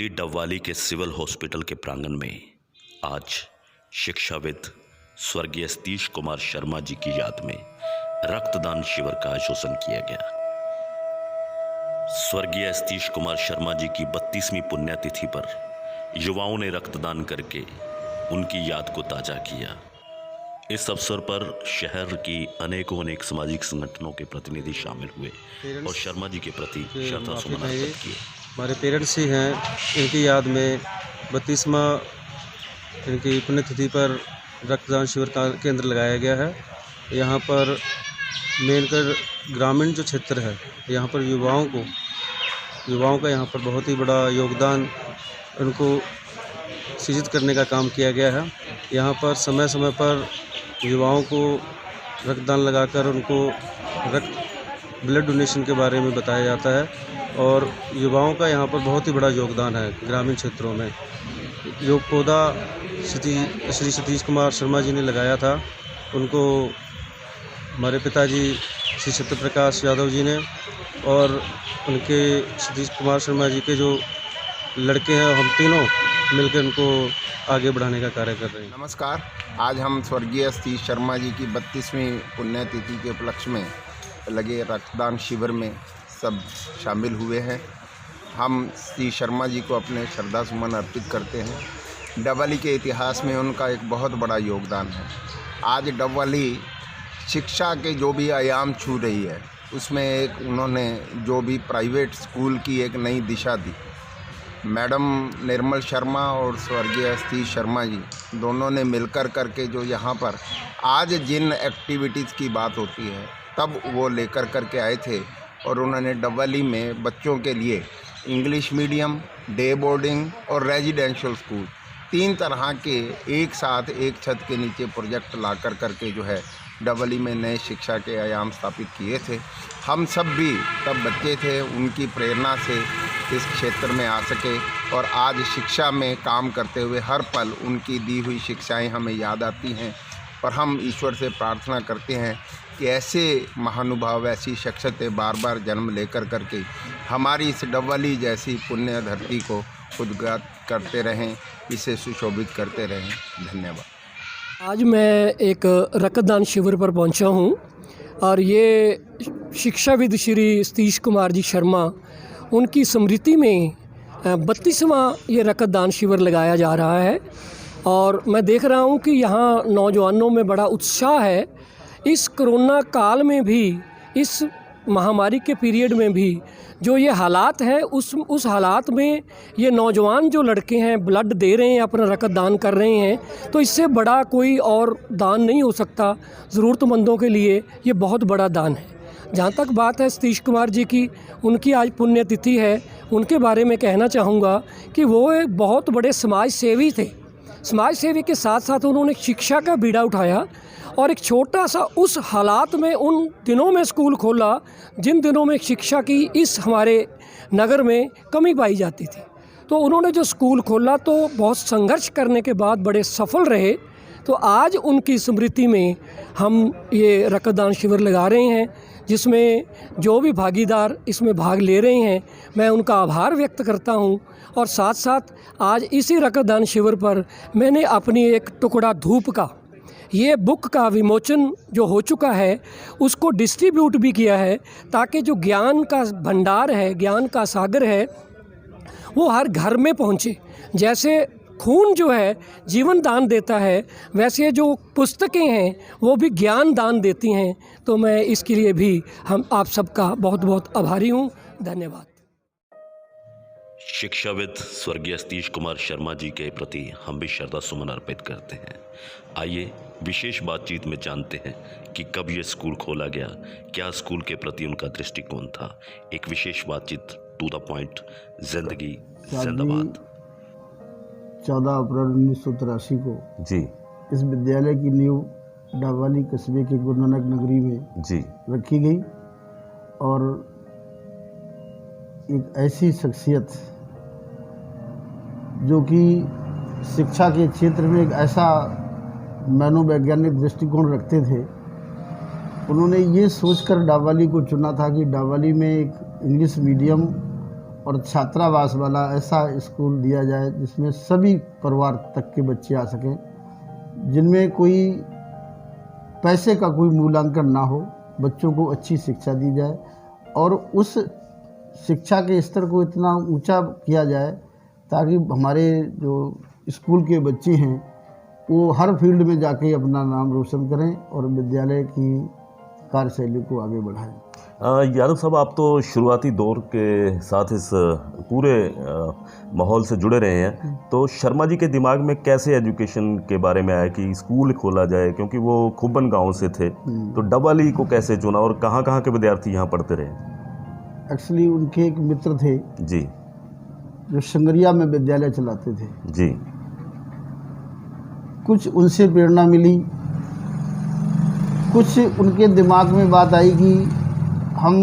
मंडी डबवाली के civil hospital के प्रांगण में आज शिक्षाविद स्वर्गीय सतीश कुमार शर्मा जी की याद में रक्तदान शिविर का आयोजन किया गया। स्वर्गीय सतीश कुमार शर्मा जी की 32वीं पुण्यतिथि पर युवाओं ने रक्तदान करके उनकी याद को ताजा किया। इस अवसर पर शहर की अनेक सामाजिक संगठनों के प्रतिनिधि शामिल हुए और शर्मा जी के प्रति श्रद्धा सुमन अर्पित किए। हमारे पेरेंट्स ही हैं, इनकी याद में 32वां इनकी पुण्यतिथि पर रक्तदान शिविर का केंद्र लगाया गया है। यहाँ पर मेनकर ग्रामीण जो क्षेत्र है, यहाँ पर युवाओं का यहाँ पर बहुत ही बड़ा योगदान उनको सृजित करने का काम किया गया है। यहाँ पर समय समय पर युवाओं को रक्तदान लगाकर उनको ब्लड डोनेशन के बारे में बताया जाता है और युवाओं का यहाँ पर बहुत ही बड़ा योगदान है। ग्रामीण क्षेत्रों में जो पौधा श्री सतीश कुमार शर्मा जी ने लगाया था, उनको हमारे पिताजी श्री सत्यप्रकाश यादव जी ने और उनके सतीश कुमार शर्मा जी के जो लड़के हैं, हम तीनों मिलकर उनको आगे बढ़ाने का कार्य कर रहे हैं। नमस्कार। आज हम स्वर्गीय सतीश शर्मा जी की 32वीं पुण्यतिथि के उपलक्ष्य में लगे रक्तदान शिविर में सब शामिल हुए हैं। हम सतीश शर्मा जी को अपने श्रद्धा सुमन अर्पित करते हैं। डबवाली के इतिहास में उनका एक बहुत बड़ा योगदान है। आज डबवाली शिक्षा के जो भी आयाम छू रही है, उसमें एक उन्होंने जो भी प्राइवेट स्कूल की एक नई दिशा दी। मैडम निर्मल शर्मा और स्वर्गीय सतीश शर्मा जी दोनों ने मिलकर करके जो यहाँ पर आज जिन एक्टिविटीज़ की बात होती है, तब वो लेकर करके आए थे और उन्होंने डबवाली में बच्चों के लिए इंग्लिश मीडियम, डे बोर्डिंग और रेजिडेंशियल स्कूल 3 तरह के एक साथ एक छत के नीचे प्रोजेक्ट ला करके जो है डबवाली में नए शिक्षा के आयाम स्थापित किए थे। हम सब भी तब बच्चे थे, उनकी प्रेरणा से इस क्षेत्र में आ सके और आज शिक्षा में काम करते हुए हर पल उनकी दी हुई शिक्षाएं हमें याद आती हैं। और हम ईश्वर से प्रार्थना करते हैं कि ऐसे महानुभाव, ऐसी शख्सियतें बार बार जन्म लेकर करके हमारी इस डबवाली जैसी पुण्य धरती को उद्गात करते रहें, इसे सुशोभित करते रहें। धन्यवाद। आज मैं एक रक्तदान शिविर पर पहुंचा हूं और ये शिक्षाविद श्री सतीश कुमार जी शर्मा, उनकी स्मृति में 32वां ये रक्तदान शिविर लगाया जा रहा है और मैं देख रहा हूं कि यहाँ नौजवानों में बड़ा उत्साह है। इस कोरोना काल में भी, इस महामारी के पीरियड में भी जो ये हालात हैं, उस हालात में ये नौजवान जो लड़के हैं ब्लड दे रहे हैं, अपना रक्तदान कर रहे हैं, तो इससे बड़ा कोई और दान नहीं हो सकता। ज़रूरतमंदों के लिए ये बहुत बड़ा दान है। जहाँ तक बात है सतीश कुमार जी की, उनकी आज पुण्यतिथि है। उनके बारे में कहना चाहूँगा कि वो एक बहुत बड़े समाज सेवी थे। समाज सेवी के साथ साथ उन्होंने शिक्षा का बीड़ा उठाया और एक छोटा सा उस हालात में उन दिनों में स्कूल खोला जिन दिनों में शिक्षा की इस हमारे नगर में कमी पाई जाती थी। तो उन्होंने जो स्कूल खोला तो बहुत संघर्ष करने के बाद बड़े सफल रहे। तो आज उनकी स्मृति में हम ये रक्तदान शिविर लगा रहे हैं, जिसमें जो भी भागीदार इसमें भाग ले रहे हैं, मैं उनका आभार व्यक्त करता हूं। और साथ साथ आज इसी रक्तदान शिविर पर मैंने अपनी एक टुकड़ा धूप का, ये बुक का विमोचन जो हो चुका है, उसको डिस्ट्रीब्यूट भी किया है, ताकि जो ज्ञान का भंडार है, ज्ञान का सागर है, वो हर घर में पहुँचे। जैसे खून जो है जीवन दान देता है, वैसे जो पुस्तकें हैं वो भी ज्ञान दान देती हैं। तो मैं इसके लिए भी हम आप सबका बहुत बहुत आभारी हूँ। धन्यवाद। शिक्षाविद स्वर्गीय सतीश कुमार शर्मा जी के प्रति हम भी श्रद्धा सुमन अर्पित करते हैं। आइए विशेष बातचीत में जानते हैं कि कब ये स्कूल खोला गया, क्या स्कूल के प्रति उनका दृष्टिकोण था। एक विशेष बातचीत, टू द पॉइंट, जिंदगी जिंदाबाद। 14 अप्रैल 1983 को जी इस विद्यालय की नींव डबवाली कस्बे के गुरु नानक नगरी में जी रखी गई और एक ऐसी शख्सियत जो कि शिक्षा के क्षेत्र में एक ऐसा मनोवैज्ञानिक दृष्टिकोण रखते थे, उन्होंने ये सोचकर डबवाली को चुना था कि डबवाली में एक इंग्लिश मीडियम और छात्रावास वाला ऐसा स्कूल दिया जाए जिसमें सभी परिवार तक के बच्चे आ सकें, जिनमें कोई पैसे का कोई मूल्यांकन ना हो, बच्चों को अच्छी शिक्षा दी जाए और उस शिक्षा के स्तर को इतना ऊंचा किया जाए ताकि हमारे जो स्कूल के बच्चे हैं वो हर फील्ड में जाके अपना नाम रोशन करें और विद्यालय की कार्यशैली को आगे बढ़ाएं। यादव साहब, आप तो शुरुआती दौर के साथ इस पूरे माहौल से जुड़े रहे हैं, तो शर्मा जी के दिमाग में कैसे एजुकेशन के बारे में आया कि स्कूल खोला जाए, क्योंकि वो खुब्बन गांव से थे, तो डबल ई को कैसे चुना और कहाँ कहाँ के विद्यार्थी यहाँ पढ़ते रहे? एक्चुअली उनके एक मित्र थे जी, जो संगरिया में विद्यालय चलाते थे जी। कुछ उनसे प्रेरणा मिली, कुछ उनके दिमाग में बात आई कि हम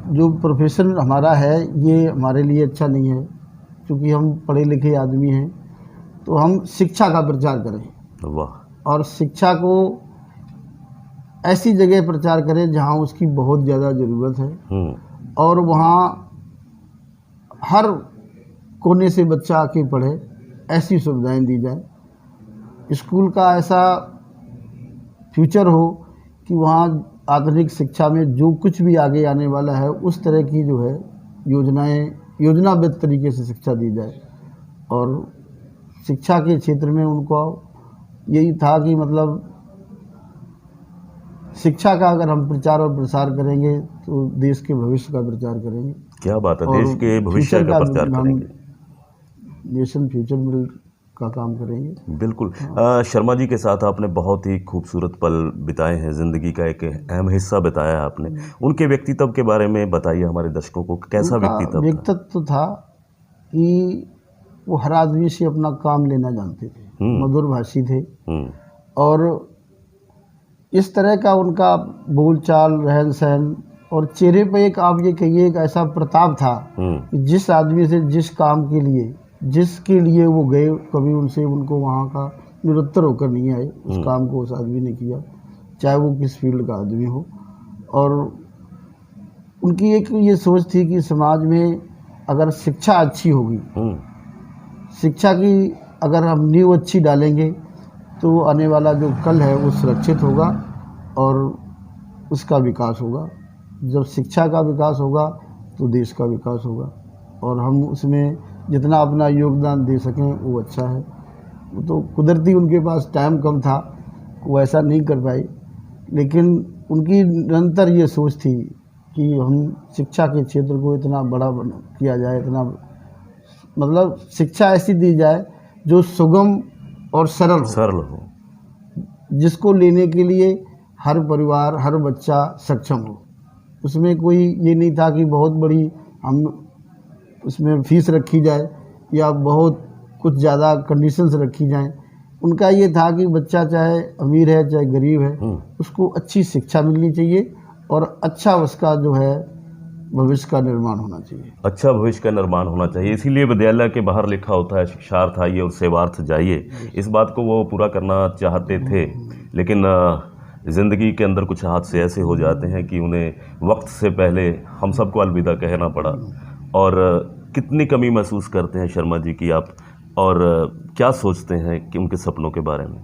जो प्रोफेशन हमारा है ये हमारे लिए अच्छा नहीं है, क्योंकि हम पढ़े लिखे आदमी हैं, तो हम शिक्षा का प्रचार करें। वाह। और शिक्षा को ऐसी जगह प्रचार करें जहाँ उसकी बहुत ज़्यादा ज़रूरत है और वहाँ हर कोने से बच्चा आके पढ़े, ऐसी सुविधाएं दी जाए। स्कूल का ऐसा फ्यूचर हो कि वहाँ आधुनिक शिक्षा में जो कुछ भी आगे आने वाला है उस तरह की जो है योजनाबद्ध तरीके से शिक्षा दी जाए। और शिक्षा के क्षेत्र में उनको यही था कि मतलब शिक्षा का अगर हम प्रचार और प्रसार करेंगे तो देश के भविष्य का प्रचार करेंगे। क्या बात है, देश के भविष्य का प्रचार करेंगे, नेशन फ्यूचर मिल का काम करेंगे। बिल्कुल। शर्मा जी के साथ आपने बहुत ही खूबसूरत पल बिताए हैं, ज़िंदगी का एक अहम हिस्सा बताया आपने। उनके व्यक्तित्व के बारे में बताइए हमारे दर्शकों को, कैसा व्यक्तित्व था कि वो हर आदमी से अपना काम लेना जानते थे, मधुर भाषी थे और इस तरह का उनका बोलचाल, रहन सहन और चेहरे पे एक आप ये कहिए एक ऐसा प्रताप था कि जिस आदमी से जिस काम के लिए जिसके लिए वो गए, कभी उनसे उनको वहाँ का निरुत्तर होकर नहीं आए। उस काम को उस आदमी ने किया, चाहे वो किस फील्ड का आदमी हो। और उनकी एक ये सोच थी कि समाज में अगर शिक्षा अच्छी होगी, शिक्षा की अगर हम नींव अच्छी डालेंगे तो आने वाला जो कल है वो सुरक्षित होगा और उसका विकास होगा। जब शिक्षा का विकास होगा तो देश का विकास होगा और हम उसमें जितना अपना योगदान दे सकें वो अच्छा है। वो तो कुदरती उनके पास टाइम कम था, वो ऐसा नहीं कर पाए, लेकिन उनकी निरंतर ये सोच थी कि हम शिक्षा के क्षेत्र को इतना बड़ा किया जाए, इतना मतलब शिक्षा ऐसी दी जाए जो सुगम और सरल हो, जिसको लेने के लिए हर परिवार, हर बच्चा सक्षम हो। उसमें कोई ये नहीं था कि बहुत बड़ी हम उसमें फीस रखी जाए या बहुत कुछ ज़्यादा कंडीशंस रखी जाएं। उनका ये था कि बच्चा चाहे अमीर है चाहे गरीब है, उसको अच्छी शिक्षा मिलनी चाहिए और अच्छा उसका जो है भविष्य का निर्माण होना चाहिए। अच्छा भविष्य का निर्माण होना चाहिए, इसीलिए विद्यालय के बाहर लिखा होता है शिक्षार्थ आइए और सेवार्थ जाइए। इस बात को वो पूरा करना चाहते थे, लेकिन ज़िंदगी के अंदर कुछ हादसे ऐसे हो जाते हैं कि उन्हें वक्त से पहले हम सबको अलविदा कहना पड़ा। और कितनी कमी महसूस करते हैं शर्मा जी की आप, और क्या सोचते हैं कि उनके सपनों के बारे में?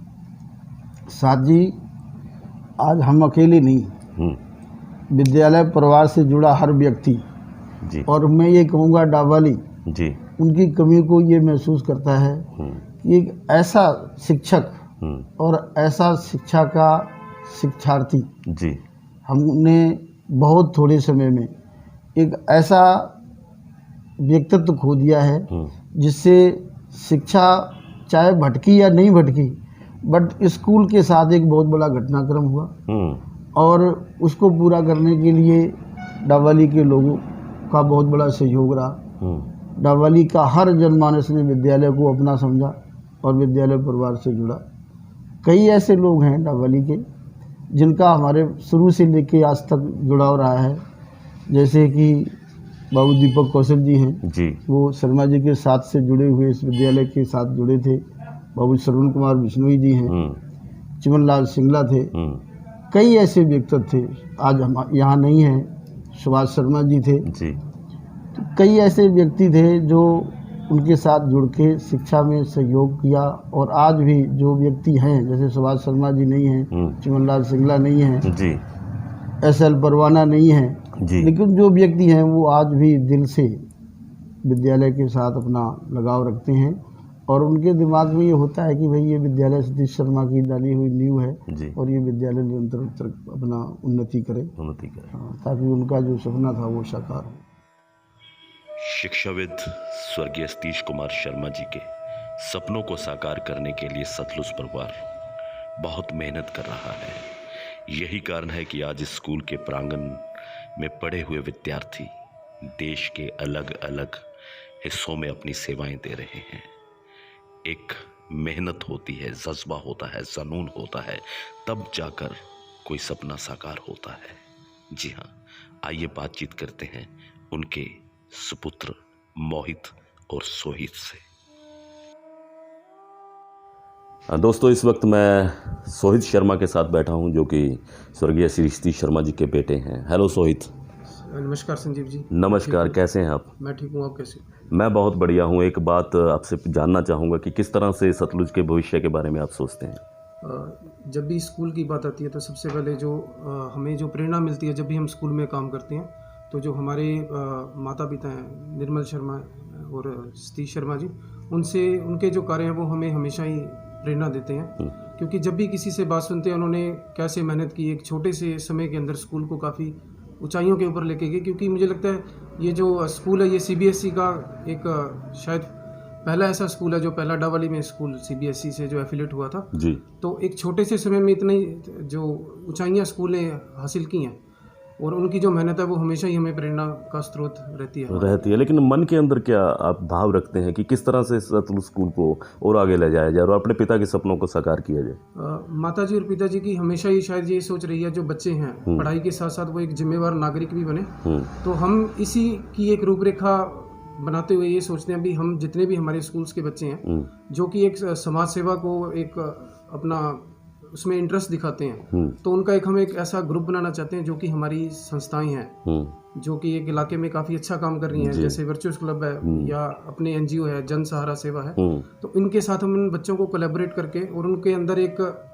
साथ जी, आज हम अकेले नहीं, विद्यालय परिवार से जुड़ा हर व्यक्ति जी, और मैं ये कहूँगा डावाली जी, उनकी कमी को ये महसूस करता है कि एक ऐसा शिक्षक और ऐसा शिक्षा का शिक्षार्थी जी, हमने बहुत थोड़े समय में एक ऐसा व्यक्तित्व खो दिया है जिससे शिक्षा चाहे भटकी या नहीं भटकी, बट स्कूल के साथ एक बहुत बड़ा घटनाक्रम हुआ और उसको पूरा करने के लिए डावाली के लोगों का बहुत बड़ा सहयोग रहा। डावाली का हर जनमानस ने विद्यालय को अपना समझा और विद्यालय परिवार से जुड़ा। कई ऐसे लोग हैं डावाली के जिनका हमारे शुरू से लेके आज तक जुड़ाव रहा है, जैसे कि बाबू दीपक कौशल जी हैं जी, वो शर्मा जी के साथ से जुड़े हुए, इस विद्यालय के साथ जुड़े थे। बाबू श्रवण कुमार बिश्नोई जी हैं, चिमन लाल सिंगला थे, कई ऐसे व्यक्तित्व थे, आज हम यहाँ नहीं हैं। सुभाष शर्मा जी थे जी, तो कई ऐसे व्यक्ति थे जो उनके साथ जुड़ के शिक्षा में सहयोग किया, और आज भी जो व्यक्ति हैं, जैसे सुभाष शर्मा जी नहीं हैं, चिमनलाल सिंगला नहीं हैं जी, SL परवाना नहीं हैं जी, लेकिन जो व्यक्ति हैं वो आज भी दिल से विद्यालय के साथ अपना लगाव रखते हैं, और उनके दिमाग में ये होता है कि भाई ये विद्यालय सतीश शर्मा की डाली हुई नींव है जी, और ये विद्यालय निरंतर अपना उन्नति करे, उन्नति करें। ताकि उनका जो सपना था वो साकार हो। शिक्षाविद स्वर्गीय सतीश कुमार शर्मा जी के सपनों को साकार करने के लिए सतलुज परिवार बहुत मेहनत कर रहा है। यही कारण है कि आज स्कूल के प्रांगण में पढ़े हुए विद्यार्थी देश के अलग अलग हिस्सों में अपनी सेवाएं दे रहे हैं। एक मेहनत होती है, जज्बा होता है, जुनून होता है, तब जाकर कोई सपना साकार होता है। जी हाँ, आइए बातचीत करते हैं उनके सुपुत्र मोहित और सोहित से। दोस्तों, इस वक्त मैं सोहित शर्मा के साथ बैठा हूं, जो कि स्वर्गीय श्री सतीश शर्मा जी के बेटे हैं। हेलो सोहित। नमस्कार संजीव जी। नमस्कार, कैसे हैं आप? मैं ठीक हूँ, आप कैसे? मैं बहुत बढ़िया हूं। एक बात आपसे जानना चाहूँगा कि किस तरह से सतलुज के भविष्य के बारे में आप सोचते हैं? जब भी स्कूल की बात आती है तो सबसे पहले जो हमें जो प्रेरणा मिलती है जब भी हम स्कूल में काम करते हैं, तो जो हमारे माता पिता हैं निर्मल शर्मा और सतीश शर्मा जी, उनसे उनके जो कार्य हैं वो हमें हमेशा ही प्रेरणा देते हैं। क्योंकि जब भी किसी से बात सुनते हैं उन्होंने कैसे मेहनत की, एक छोटे से समय के अंदर स्कूल को काफ़ी ऊंचाइयों के ऊपर लेके गए। क्योंकि मुझे लगता है ये जो स्कूल है ये CBSE का एक शायद पहला ऐसा स्कूल है जो पहला डावाली में स्कूल CBSE से जो एफिलेट हुआ था जी। तो एक छोटे से समय में इतनी जो ऊंचाइयां स्कूल ने हासिल की हैं और उनकी जो मेहनत है वो हमेशा ही हमें प्रेरणा का स्रोत रहती है। लेकिन मन के अंदर क्या आप भाव रखते हैं कि किस तरह से सतलुज स्कूल को और आगे ले जाया जाए और अपने पिता के सपनों को साकार किया जाए? माता जी और पिताजी की हमेशा ही शायद ये सोच रही है जो बच्चे हैं पढ़ाई के साथ साथ वो एक जिम्मेवार नागरिक भी बने। तो हम इसी की एक रूपरेखा बनाते हुए ये सोचते हैं भी हम जितने भी हमारे स्कूल्स के बच्चे हैं जो कि एक समाज सेवा को एक अपना उसमें इंटरेस्ट दिखाते हैं, तो उनका हम एक ऐसा ग्रुप बनाना चाहते हैं जो कि हमारी संस्थाएं हैं जो कि एक इलाके में काफ़ी अच्छा काम कर रही हैं, जैसे वर्चुअस क्लब है या अपने NGO है, जन सहारा सेवा है। तो इनके साथ हम उन बच्चों को कोलैबोरेट करके और उनके अंदर एक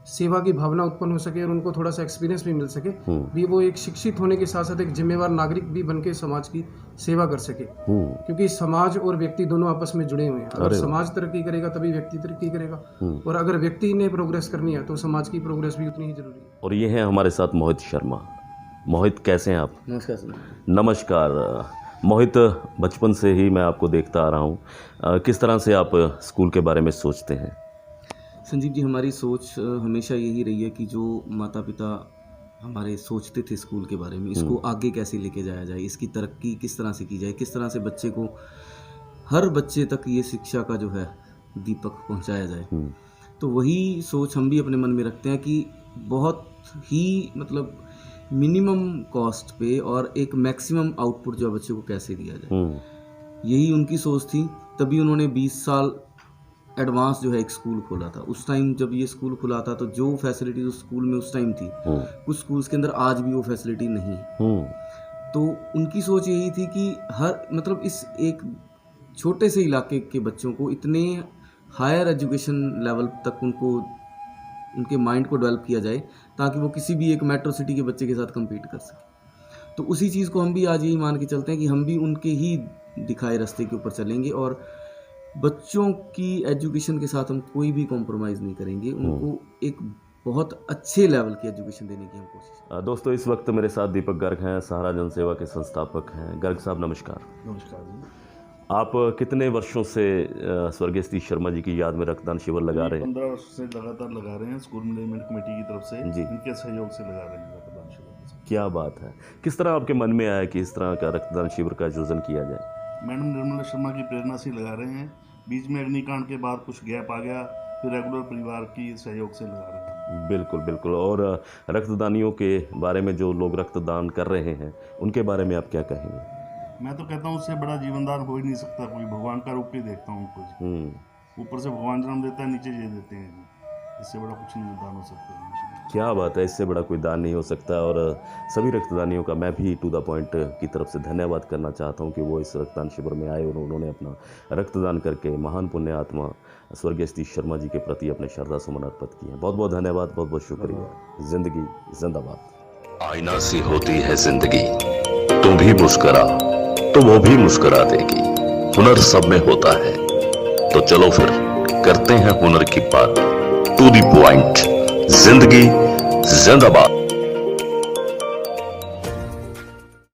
सेवा की भावना उत्पन्न हो सके और उनको थोड़ा सा एक्सपीरियंस भी मिल सके, भी वो एक शिक्षित होने के साथ साथ एक जिम्मेवार नागरिक भी बन के समाज की सेवा कर सके। क्योंकि समाज और व्यक्ति दोनों आपस में जुड़े हुए हैं। अगर समाज तरक्की करेगा तभी व्यक्ति तरक्की करेगा, और अगर व्यक्ति ने प्रोग्रेस करनी है तो समाज की प्रोग्रेस भी उतनी ही जरूरी है। और ये है हमारे साथ मोहित शर्मा। मोहित, कैसे हैं आप? नमस्कार सर। नमस्कार मोहित, बचपन से ही मैं आपको देखता आ रहा हूँ। किस तरह से आप स्कूल के बारे में सोचते हैं? संजीव जी, हमारी सोच हमेशा यही रही है कि जो माता पिता हमारे सोचते थे स्कूल के बारे में, इसको आगे कैसे लेके जाया जाए, इसकी तरक्की किस तरह से की जाए, किस तरह से बच्चे को, हर बच्चे तक ये शिक्षा का जो है दीपक पहुंचाया जाए। तो वही सोच हम भी अपने मन में रखते हैं कि बहुत ही मतलब मिनिमम कॉस्ट पे और एक मैक्सिमम आउटपुट जो बच्चे को कैसे दिया जाए, यही उनकी सोच थी। तभी उन्होंने 20 साल एडवांस जो है एक स्कूल खोला था। उस टाइम जब ये स्कूल खुला था तो जो फैसिलिटी उस स्कूल में उस टाइम थी, कुछ स्कूल्स के अंदर आज भी वो फैसिलिटी नहीं है। तो उनकी सोच यही थी कि हर मतलब इस एक छोटे से इलाके के बच्चों को इतने हायर एजुकेशन लेवल तक उनको उनके माइंड को डेवलप किया जाए ताकि वो किसी भी एक मेट्रो सिटी के बच्चे के साथ कम्पीट कर सके। तो उसी चीज़ को हम भी आज यही मान के चलते हैं कि हम भी उनके ही दिखाए रास्ते के ऊपर चलेंगे और बच्चों की एजुकेशन के साथ हम कोई भी कॉम्प्रोमाइज़ नहीं करेंगे। उनको एक बहुत अच्छे लेवल की एजुकेशन देने की हम कोशिश। दोस्तों, इस वक्त मेरे साथ दीपक गर्ग हैं, सहारा जन सेवा के संस्थापक हैं। गर्ग साहब, नमस्कार। नमस्कार जी। आप कितने वर्षों से स्वर्गीय सतीश शर्मा जी की याद में रक्तदान शिविर लगा रहे हैं? 15 वर्ष से लगातार लगा रहे हैं। स्कूल मैनेजमेंट कमेटी की तरफ से जी, इनके सहयोग से लगा रहे हैं रक्तदान शिविर। क्या बात है। किस तरह आपके मन में आया कि इस तरह का रक्तदान शिविर का आयोजन किया जाए? मैडम निर्मला शर्मा की प्रेरणा से लगा रहे हैं। बीच में अग्निकांड के बाद कुछ गैप आ गया, फिर रेगुलर परिवार की सहयोग से लगा रहे हैं। बिल्कुल बिल्कुल। और रक्तदानियों के बारे में, जो लोग रक्तदान कर रहे हैं, उनके बारे में आप क्या कहेंगे? मैं तो कहता हूँ उससे बड़ा जीवनदान हो ही नहीं सकता कोई। भगवान का रूप ही देखता हूँ उनको। ऊपर से भगवान जन्म देता है, नीचे ये देते हैं। इससे बड़ा कुछ नहीं दान हो सकता है। क्या बात है, इससे बड़ा कोई दान नहीं हो सकता। और सभी रक्तदानियों का मैं भी टू द पॉइंट की तरफ से धन्यवाद करना चाहता हूं कि वो इस रक्तदान शिविर में आए और उन्होंने अपना रक्तदान करके महान पुण्य आत्मा स्वर्गीय सतीश शर्मा जी के प्रति अपने श्रद्धा सुमन अर्पित किए हैं। बहुत बहुत धन्यवाद, बहुत बहुत शुक्रिया। जिंदगी जिंदाबाद। आईना सी होती है जिंदगी, तुम भी मुस्कुरा तो वो भी मुस्कुरा देगी। हुनर सब में होता है, तो चलो फिर करते हैं हुनर की बात। टू द पॉइंट, जिंदगी जिंदाबाद।